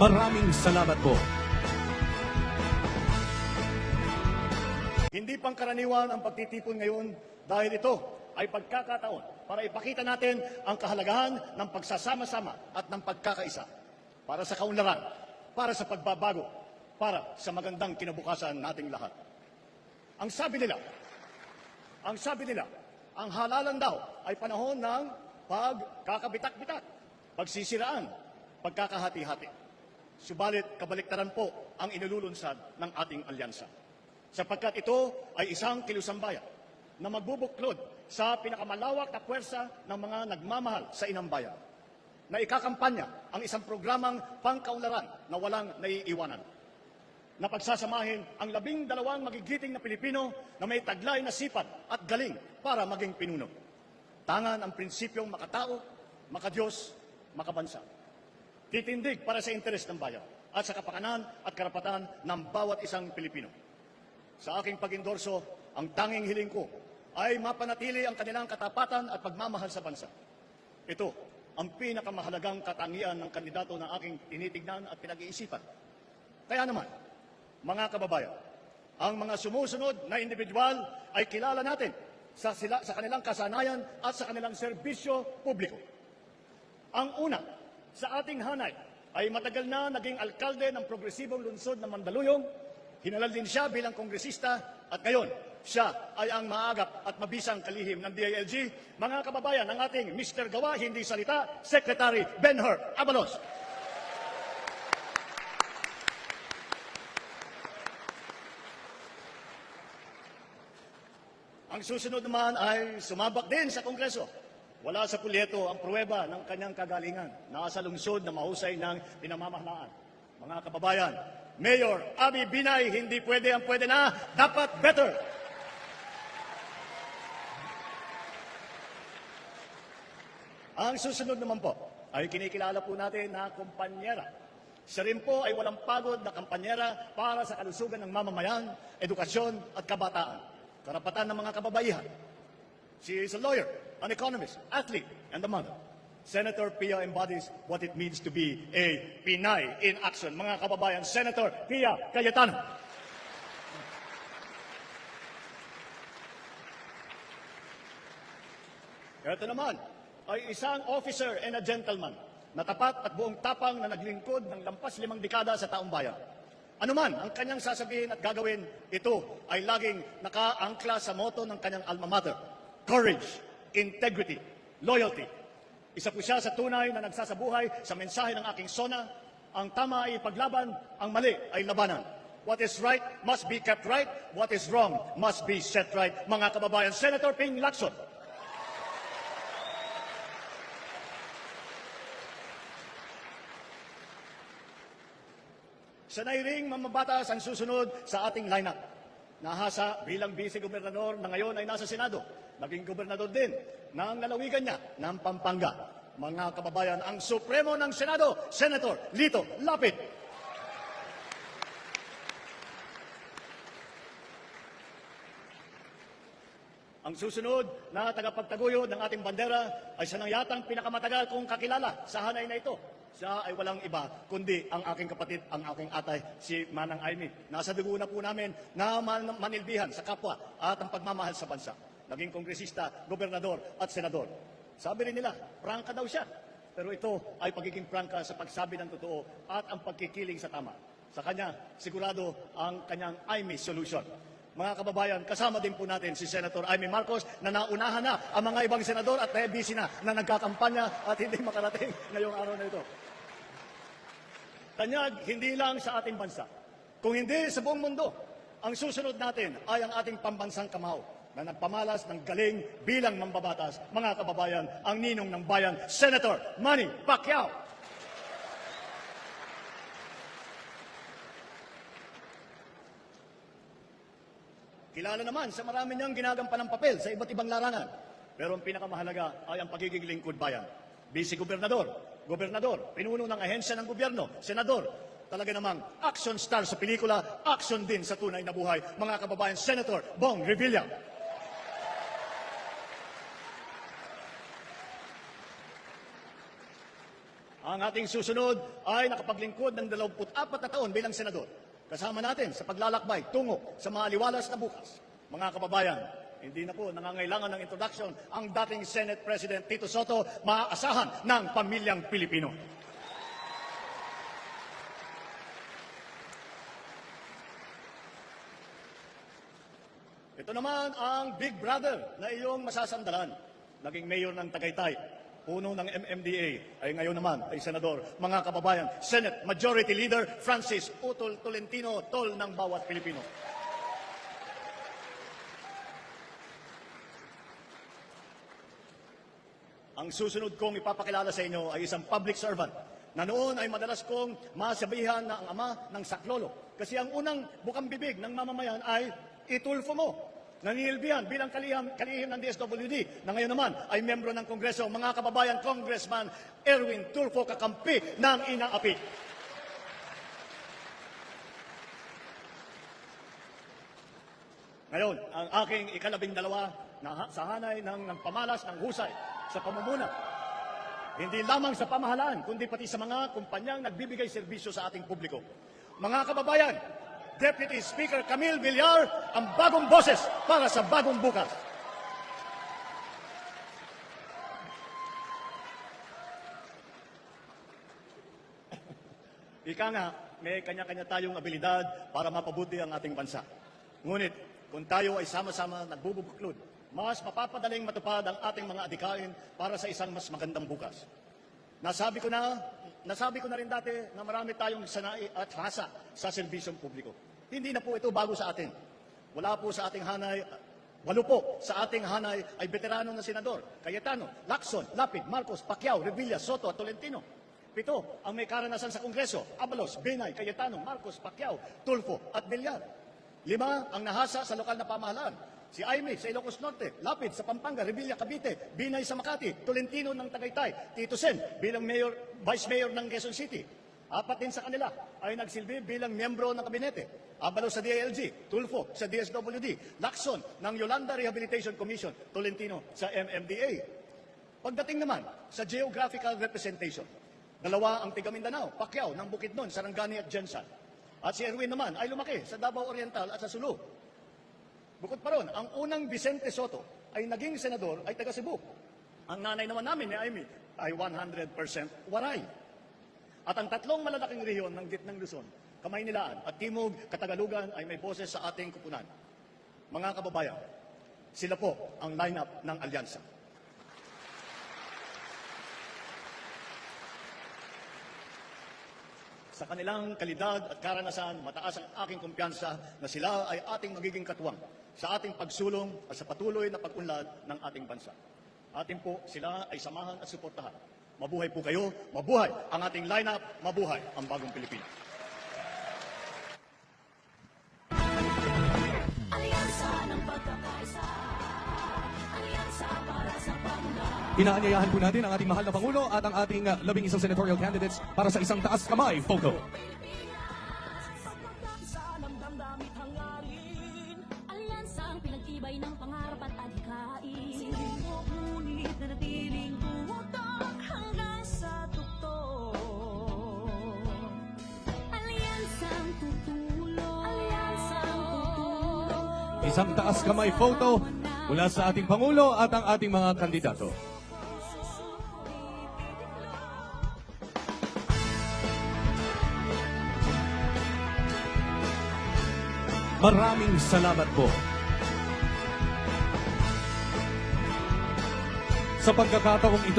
Maraming salamat po. Hindi pangkaraniwan ang pagtitipon ngayon dahil ito ay pagkakataon para ipakita natin ang kahalagahan ng pagsasama-sama at ng pagkakaisa para sa kaunlaran, para sa pagbabago, para sa magandang kinabukasan nating lahat. Ang sabi nila, ang halalan daw ay panahon ng pagkakabitak-bitak, pagsisiraan, pagkakahati-hati. Subalit kabaliktaran po ang inululunsad ng ating alyansa. Sapagkat ito ay isang kilusambayan na magbubuklod sa pinakamalawak na puwersa ng mga nagmamahal sa inang bayan, na ikakampanya ang isang programang pangkaunlaran na walang naiiwanan, na pagsasamahin ang 12 magigiting na Pilipino na may taglay na sipag at galing para maging pinuno. Tangan ang prinsipyong makatao, makadiyos, makabansa. Titindig para sa interes ng bayan at sa kapakanan at karapatan ng bawat isang Pilipino. Sa aking pag-endorso, ang tanging hiling ko ay mapanatili ang kanilang katapatan at pagmamahal sa bansa. Ito ang pinakamahalagang katangian ng kandidato na aking tinitignan at pinag-iisipan. Kaya naman, mga kababayan, ang mga sumusunod na individual ay kilala natin sa kanilang kasanayan at sa kanilang serbisyo publiko. Ang una sa ating hanay ay matagal na naging alkalde ng progresibong lungsod ng Mandaluyong. Hinalal din siya bilang kongresista at ngayon siya ay ang maagap at mabisang kalihim ng DILG. Mga kababayan, ang ating Mr. Gawa, hindi salita, Secretary Benhur Abalos. Ang susunod naman ay sumabak din sa Kongreso. Wala sa pulyeto ang pruweba ng kanyang kagalingan. Nasa lungsod na mahusay ng pinamamahalaan. Mga kababayan, Mayor Abby Binay, hindi pwede ang pwede na, dapat better. Ang susunod naman po ay kinikilala po natin na kumpanyera. Siya rin po ay walang pagod na kampanyera para sa kalusugan ng mamamayan, edukasyon at kabataan. Karapatan ng mga kababaihan. She is a lawyer, an economist, athlete, and a mother. Senator Pia embodies what it means to be a Pinay in action. Mga kababayan, Senator Pia Cayetano. Ito naman ay isang officer and a gentleman na tapat at buong tapang na naglingkod ng lampas 5 dekada sa taong bayan. Ano man ang kanyang sasabihin at gagawin, ito ay laging nakaangkla sa motto ng kanyang alma mater: courage, integrity, loyalty. Isa po siya sa tunay na nagsasabuhay sa mensahe ng aking SONA: ang tama ay ipaglaban, ang mali ay labanan. What is right must be kept right, what is wrong must be set right. Mga kababayan, Senator Ping Lacson. Sanay ring mamabatas ang susunod sa ating lineup. Nahasa bilang vice-gobernador na ngayon ay nasa Senado. Naging gobernador din ng lalawigan niya ng Pampanga. Mga kababayan, ang Supremo ng Senado, Senator Lito Lapid. Ang susunod na tagapagtaguyod ng ating bandera ay siya nang yatang pinakamatagal kong kakilala sa hanay na ito. Siya ay walang iba kundi ang aking kapatid, ang aking atay, si Manang Aimee. Nasa dugo na po namin na manilbihan sa kapwa at ang pagmamahal sa bansa. Naging kongresista, gobernador at senador. Sabi rin nila, prangka daw siya. Pero ito ay pagiging prangka sa pagsabi ng totoo at ang pagkikiling sa tama. Sa kanya, sigurado ang kanyang Aimee solution. Mga kababayan, kasama din po natin si Senator Aimee Marcos na naunahan na ang mga ibang senador at busy na nagkakampanya at hindi makarating ngayong araw na ito. Tanyag, hindi lang sa ating bansa, kung hindi sa buong mundo, ang susunod natin ay ang ating pambansang kamao na nagpamalas ng galing bilang mambabatas. Mga kababayan, ang ninong ng bayan, Senator Manny Pacquiao. Kilala naman sa marami niyang ginagampanang papel sa iba't ibang larangan. Pero ang pinakamahalaga ay ang pagiging lingkod bayan. Vice-gobernador, gobernador, pinuno ng ahensya ng gobyerno, senador. Talaga namang action star sa pelikula, action din sa tunay na buhay. Mga kababayan, Senator Bong Revilla. Ang ating susunod ay nakapaglingkod ng 24 na taon bilang senador. Kasama natin sa paglalakbay tungo sa maaliwalas na bukas. Mga kababayan, hindi na po nangangailangan ng introduction ang dating Senate President Tito Soto, maaasahan ng pamilyang Pilipino. Ito naman ang big brother na iyong masasandalan. Naging mayor ng Tagaytay, puno ng MMDA, ay ngayon naman ay senador. Mga kababayan, Senate Majority Leader Francis Utol Tolentino, tol ng bawat Pilipino. Ang susunod kong ipapakilala sa inyo ay isang public servant na noon ay madalas kong masabihan na ang ama ng saklolo. Kasi ang unang bukang bibig ng mamamayan ay itulfo mo. Nanginilbihan bilang kalihim ng DSWD na ngayon naman ay membro ng Kongreso, mga kababayan, Congressman Erwin Tulfo, kakampi ng inaapi. Ngayon, ang aking ika-12 na sa hanay ng pamalas ng husay sa pamumuna. Hindi lamang sa pamahalaan, kundi pati sa mga kumpanyang nagbibigay serbisyo sa ating publiko. Mga kababayan, Deputy Speaker Camille Villar, ang bagong boses para sa bagong bukas. Ika nga, may kanya-kanya tayong abilidad para mapabuti ang ating bansa. Ngunit, kung tayo ay sama-sama nagbubuklod, mas mapapadaling matupad ang ating mga adikain para sa isang mas magandang bukas. Nasabi ko na rin dati na marami tayong sanai at hasa sa serbisyong publiko. Hindi na po ito bago sa atin. Wala po sa ating hanay, 8 po sa ating hanay ay veterano na senador. Cayetano, Lacson, Lapid, Marcos, Pacquiao, Revilla, Soto at Tolentino. 7 ang may karanasan sa Kongreso, Abalos, Binay, Cayetano, Marcos, Pacquiao, Tulfo at Villar. 5 ang nahasa sa lokal na pamahalaan. Si Aimee sa Ilocos Norte, Lapid sa Pampanga, Revilla, Cavite, Binay sa Makati, Tolentino ng Tagaytay, Tito Sen bilang mayor, vice mayor ng Quezon City. 4 din sa kanila ay nagsilbi bilang miyembro ng kabinete. Abalos sa DILG, Tulfo sa DSWD, Lacson ng Yolanda Rehabilitation Commission, Tolentino sa MMDA. Pagdating naman sa geographical representation, 2 ang tiga Mindanao, Pacquiao ng Bukidnon, Sarangani at Jensan. At si Erwin naman ay lumaki sa Davao Oriental at sa Sulu. Bukod pa ron, ang unang Vicente Soto ay naging senador ay taga Cebu. Ang nanay naman namin ni Aimee ay 100% Waray. At ang 3 malalaking rehiyon ng gitnang Luzon, Kamaynilaan at Timog, Katagalugan ay may boses sa ating kupunan. Mga kababayan, sila po ang lineup ng alyansa. Sa kanilang kalidad at karanasan, mataas ang aking kumpiyansa na sila ay ating magiging katuwang sa ating pagsulong at sa patuloy na pag-unlad ng ating bansa. Atin po sila ay samahan at suportahan. Mabuhay po kayo, mabuhay ang ating lineup, mabuhay ang bagong Pilipinas. Inaanyayahan po natin ang ating mahal na Pangulo at ang ating 11 senatorial candidates para sa isang taas kamay photo. Alyansang pinagtibay ng pangarap at adhikain. Sinubok ngunit nanatiling tuwatak hanggang sa tuktok. Alyansang tutulong. Alyansang tutulong. Isang taas kamay photo mula sa ating Pangulo at ang ating mga kandidato. Maraming salamat po sa pagkakataong ito.